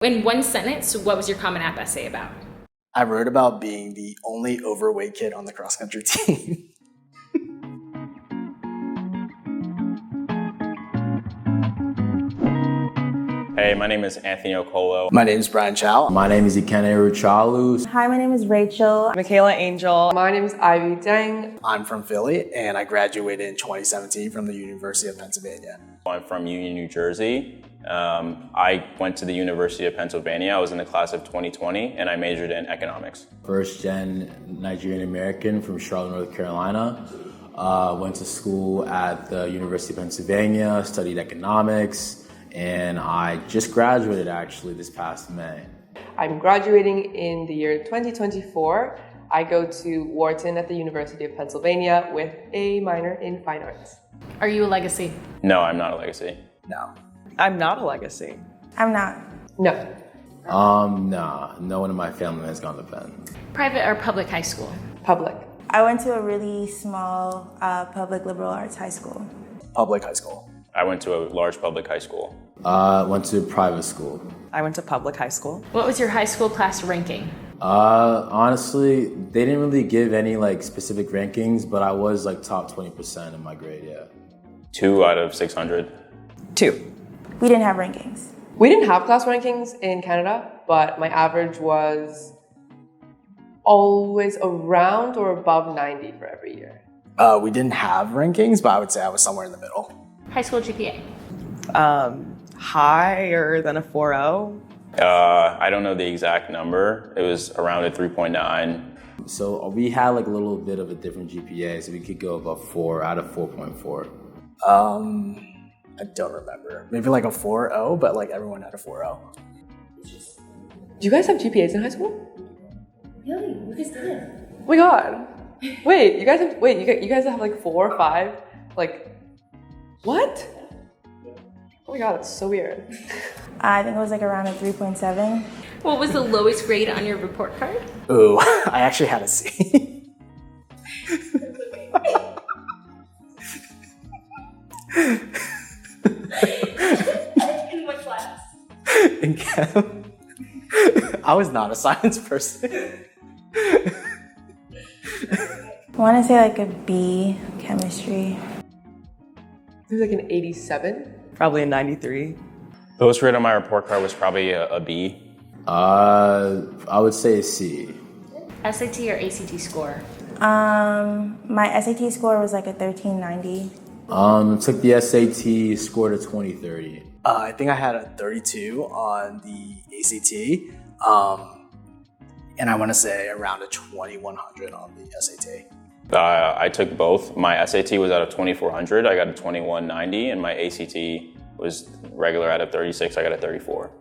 In one sentence, what was your Common App essay about? I wrote about being the only overweight kid on the cross-country team. Hey, my name is 𝐋𝐄𝐓'𝐒. My name is Brian Chow. My name is Ikenna 𝐅𝐑𝐈𝐄𝐒. Hi, my name is Rachel. Mikayala Angel. My name is Ivy Deng. I'm from Philly, and I graduated in 2017 from the University of Pennsylvania. I'm from Union, New Jersey. I went to the University of Pennsylvania. I was in the class of 2020, and I majored in economics. First gen Nigerian American from Charlotte, North Carolina. Went to school at the University of Pennsylvania, studied economics, and I just graduated actually this past May. I'm graduating in the year 2024. I go to Wharton at the University of Pennsylvania with a minor in fine arts. Are you a legacy? No, I'm not a legacy. No. I'm not a legacy. I'm not. No. Nah, no one in my family has gone to Penn. Private or public high school? Public. I went to a really small public liberal arts high school. Public high school. I went to a large public high school. Went to private school. I went to public high school. What was your high school class ranking? Honestly, they didn't really give any like specific rankings, but I was like top 20% in my grade, yeah. 2 out of 600. 2. We didn't have rankings. We didn't have class rankings in Canada, but my average was always around or above 90 for every year. We didn't have rankings, but I would say I was somewhere in the middle. High school GPA? Higher than a 4.0. I don't know the exact number. It was around a 3.9. So we had like a little bit of a different GPA, so we could go above 4 out of 4.4. I don't remember. Maybe like a 4.0, but like everyone had a 4.0. Do you guys have GPAs in high school? Really? You guys didn't? Oh my god. Wait, you guys have like 4 or 5? Like, what? Oh my god, that's so weird. I think it was like around a 3.7. What was the lowest grade on your report card? Ooh, I actually had a C. In what class? In chem. I was not a science person. I want to say like a B, chemistry. It was like an 87. Probably a 93. Lowest grade on my report card was probably a B. I would say a C. SAT or ACT score? My SAT score was like a 1390. Took the SAT, scored a 2030. I think I had a 32 on the ACT. And I want to say around a 2100 on the SAT. I took both. My SAT was out of 2400. I got a 2190, and my ACT was regular out of 36. I got a 34.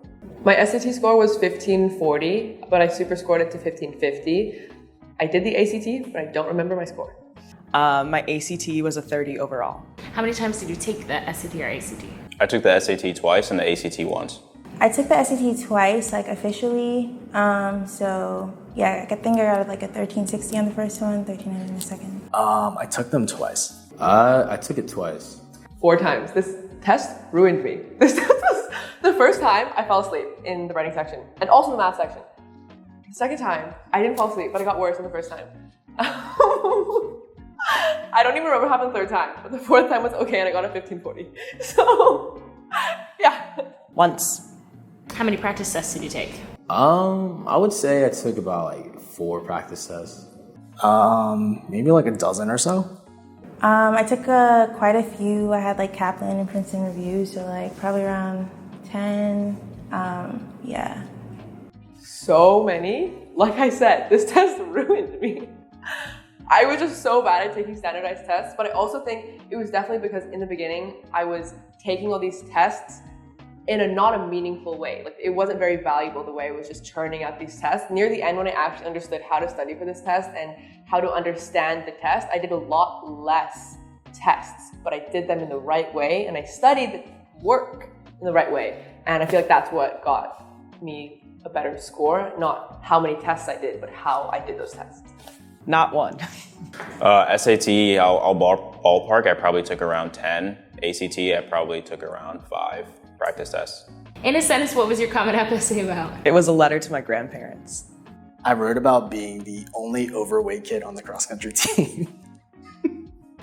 My SAT score was 1540, but I super scored it to 1550. I did the ACT, but I don't remember my score. My ACT was a 30 overall. How many times did you take the SAT or ACT? I took the SAT twice and the ACT once. I took the SAT twice, like officially. So yeah, I think I got like a 1360 on the first one, 1390 on the second. I took them twice. I took it twice. 4 times. This test ruined me. This test was the first time I fell asleep in the writing section and also the math section. The second time, I didn't fall asleep, but I got worse than the first time. I don't even remember what happened the third time, but the fourth time was okay and I got a 1540. So, yeah. Once. How many practice tests did you take? I would say I took about like 4 practice tests. Maybe like a dozen or so. I took quite a few. I had like Kaplan and Princeton reviews, so like probably around 10. Yeah. So many. Like I said, this test ruined me. I was just so bad at taking standardized tests, but I also think it was definitely because in the beginning, I was taking all these tests in a not a meaningful way. Like it wasn't very valuable the way I was just churning out these tests. Near the end, when I actually understood how to study for this test and how to understand the test, I did a lot less tests, but I did them in the right way and I studied the work in the right way. And I feel like that's what got me a better score, not how many tests I did, but how I did those tests. Not 1. SAT, I'll ballpark, I probably took around 10. ACT, I probably took around 5 practice tests. In a sentence, what was your Common App essay about? It was a letter to my grandparents. I wrote about being the only overweight kid on the cross-country team.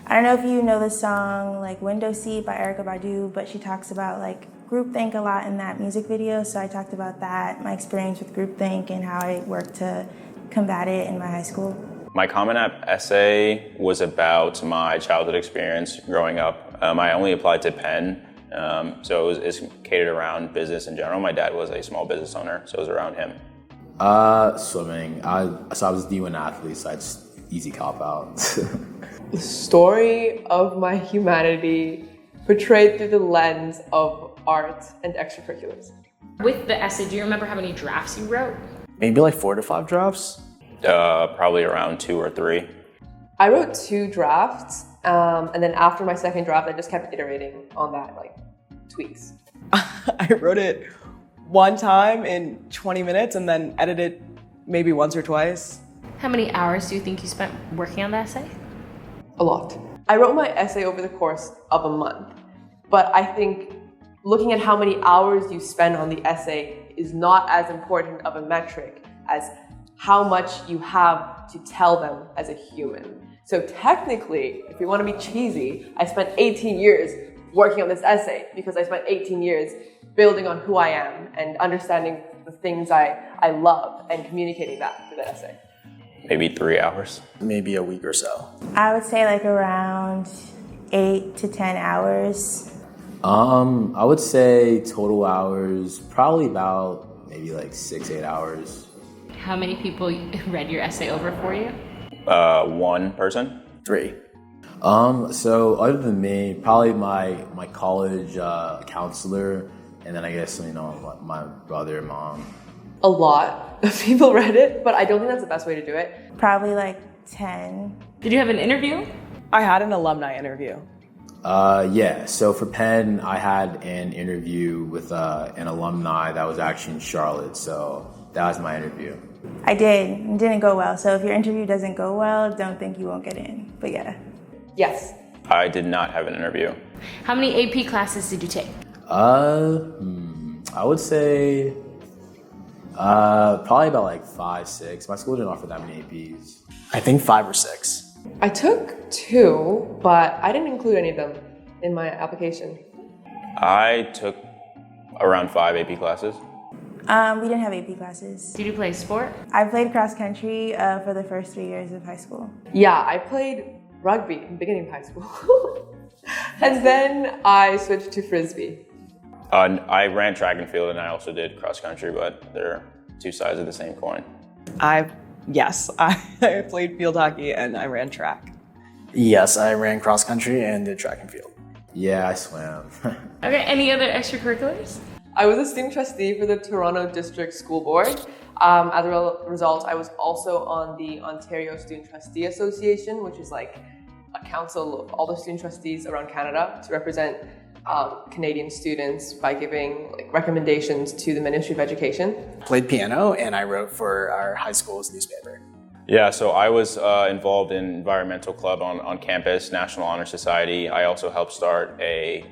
I don't know if you know the song like Window Seat by Erykah Badu, but she talks about like groupthink a lot in that music video. So I talked about that, my experience with groupthink and how I worked to combat it in my high school. My Common App essay was about my childhood experience growing up. I only applied to Penn, so it's catered around business in general. My dad was a small business owner, so it was around him. Swimming. I was a D1 athlete, so it's easy cop out. The story of my humanity portrayed through the lens of art and extracurriculars. With the essay, do you remember how many drafts you wrote? Maybe like 4 to 5 drafts. Probably around 2 or 3. I wrote 2 drafts, and then after my second draft, I just kept iterating on that, like tweaks. I wrote it one time in 20 minutes and then edited maybe once or twice. How many hours do you think you spent working on the essay? A lot. I wrote my essay over the course of a month, but I think looking at how many hours you spend on the essay is not as important of a metric as how much you have to tell them as a human. So technically, if you want to be cheesy, I spent 18 years working on this essay because I spent 18 years building on who I am and understanding the things I love and communicating that through that essay. Maybe 3 hours. Maybe a week or so. I would say like around 8 to 10 hours. I would say total hours, probably about maybe like 6-8 hours. How many people read your essay over for you? 1 person. 3. So other than me, probably my college counselor, and then I guess, my brother and mom. A lot of people read it, but I don't think that's the best way to do it. Probably like 10. Did you have an interview? I had an alumni interview. Yeah, so for Penn, I had an interview with an alumni that was actually in Charlotte, so that was my interview. I did. It didn't go well. So if your interview doesn't go well, don't think you won't get in. But yeah. Yes. I did not have an interview. How many AP classes did you take? I would say probably about like 5, 6. My school didn't offer that many APs. I think 5 or 6. I took 2, but I didn't include any of them in my application. I took around 5 AP classes. We didn't have AP classes. Did you play sport? I played cross country for the first 3 years of high school. Yeah, I played rugby in the beginning of high school. And then I switched to Frisbee. I ran track and field and I also did cross country, but they're 2 sides of the same coin. Yes, I played field hockey and I ran track. Yes, I ran cross country and did track and field. Yeah, I swam. Okay, any other extracurriculars? I was a student trustee for the Toronto District School Board. As a result, I was also on the Ontario Student Trustee Association, which is like a council of all the student trustees around Canada to represent Canadian students by giving recommendations to the Ministry of Education. Played piano and I wrote for our high school's newspaper. Yeah, so I was involved in environmental club on campus, National Honor Society. I also helped start a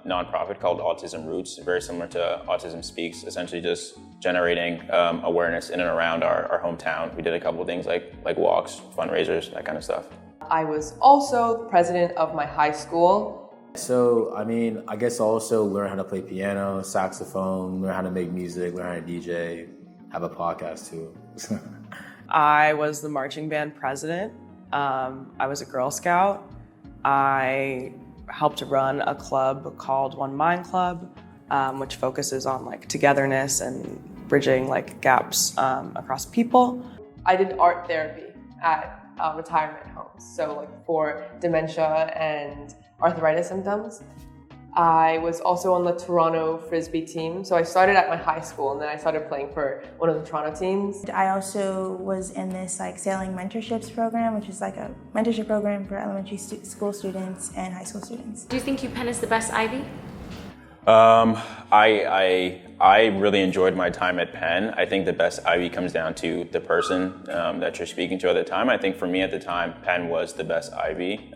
nonprofit called Autism Roots, very similar to Autism Speaks, essentially just generating awareness in and around our hometown. We did a couple of things like walks, fundraisers, that kind of stuff. I was also the president of my high school. So, I guess also learn how to play piano, saxophone, learn how to make music, learn how to DJ, have a podcast too. I was the marching band president. I was a Girl Scout. I helped run a club called One Mind Club, which focuses on togetherness and bridging gaps across people. I did art therapy at retirement homes, so for dementia and arthritis symptoms. I was also on the Toronto Frisbee team. So I started at my high school and then I started playing for one of the Toronto teams. I also was in this sailing mentorships program, which is a mentorship program for elementary school students and high school students. Do you think UPenn is the best Ivy? I really enjoyed my time at Penn. I think the best Ivy comes down to the person that you're speaking to at the time. I think for me at the time, Penn was the best Ivy.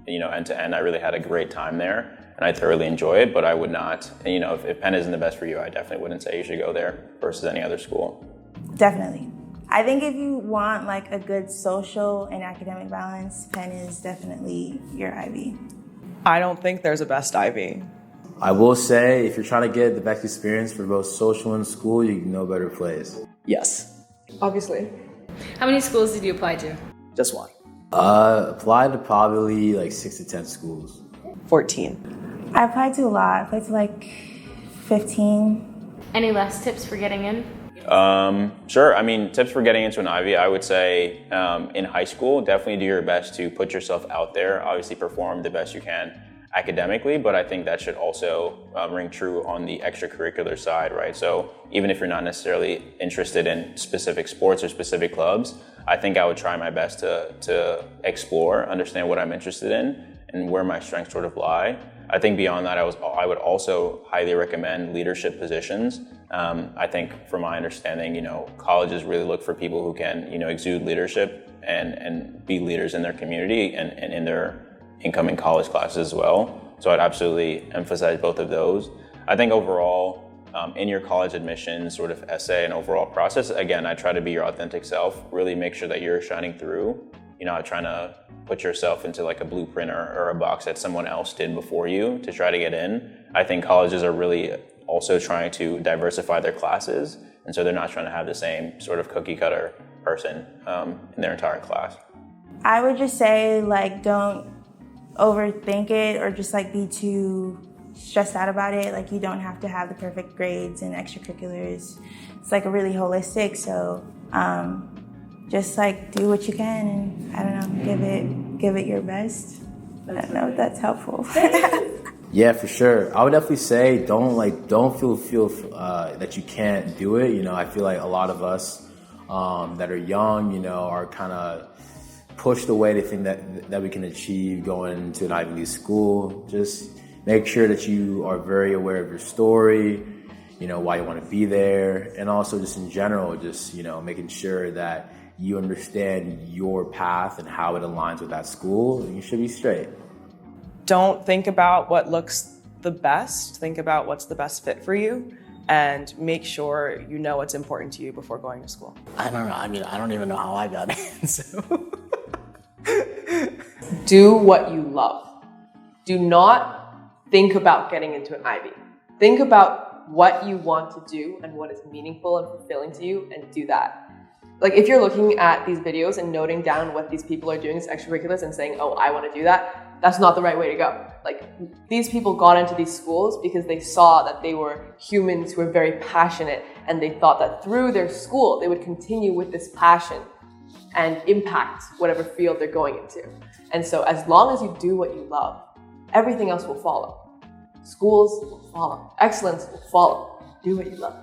End to end, I really had a great time there. And and I thoroughly enjoy it, but I would not, you know, if Penn isn't the best for you, I definitely wouldn't say you should go there versus any other school. Definitely. I think if you want like a good social and academic balance, Penn is definitely your Ivy. I don't think there's a best Ivy. I will say, if you're trying to get the best experience for both social and school, you can no better place. Yes, Obviously. How many schools did you apply to? just one. Applied to probably like 6 to 10 schools. 14. I applied to a lot. I applied to like 15. Any last tips for getting in? Sure. I mean, tips for getting into an Ivy, I would say in high school, definitely do your best to put yourself out there. Obviously perform the best you can academically, but I think that should also ring true on the extracurricular side, right? So even if you're not necessarily interested in specific sports or specific clubs, I think I would try my best to explore, understand what I'm interested in and where my strengths sort of lie. I think beyond that, I would also highly recommend leadership positions. I think from my understanding, you know, colleges really look for people who can, you know, exude leadership and be leaders in their community and in their incoming college classes as well. So I'd absolutely emphasize both of those. I think overall, in your college admission sort of essay and overall process, again, I try to be your authentic self, really make sure that you're shining through. You're not trying to put yourself into like a blueprint or a box that someone else did before you to try to get in. I think colleges are really also trying to diversify their classes, and so they're not trying to have the same sort of cookie cutter person in their entire class. I would just say like don't overthink it or just like be too stressed out about it. Like you don't have to have the perfect grades and extracurriculars. It's like really holistic. So just like do what you can and I don't know, give it your best. I don't know if that's helpful. Yeah, for sure. I would definitely say don't feel that you can't do it. You know, I feel like a lot of us that are young, you know, are kind of pushed away to think that we can achieve going to an Ivy League school. Just make sure that you are very aware of your story, you know, why you want to be there, and also just in general, just, you know, making sure that you understand your path and how it aligns with that school, and you should be straight. Don't think about what looks the best. Think about what's the best fit for you and make sure you know what's important to you before going to school. I don't know. I mean, I don't even know how I got in, so. Do what you love. Do not think about getting into an Ivy. Think about what you want to do and what is meaningful and fulfilling to you, and do that. Like if you're looking at these videos and noting down what these people are doing as extracurriculars and saying, oh, I want to do that, that's not the right way to go. Like these people got into these schools because they saw that they were humans who were very passionate, and they thought that through their school, they would continue with this passion and impact whatever field they're going into. And so as long as you do what you love, everything else will follow. Schools will follow. Excellence will follow. Do what you love.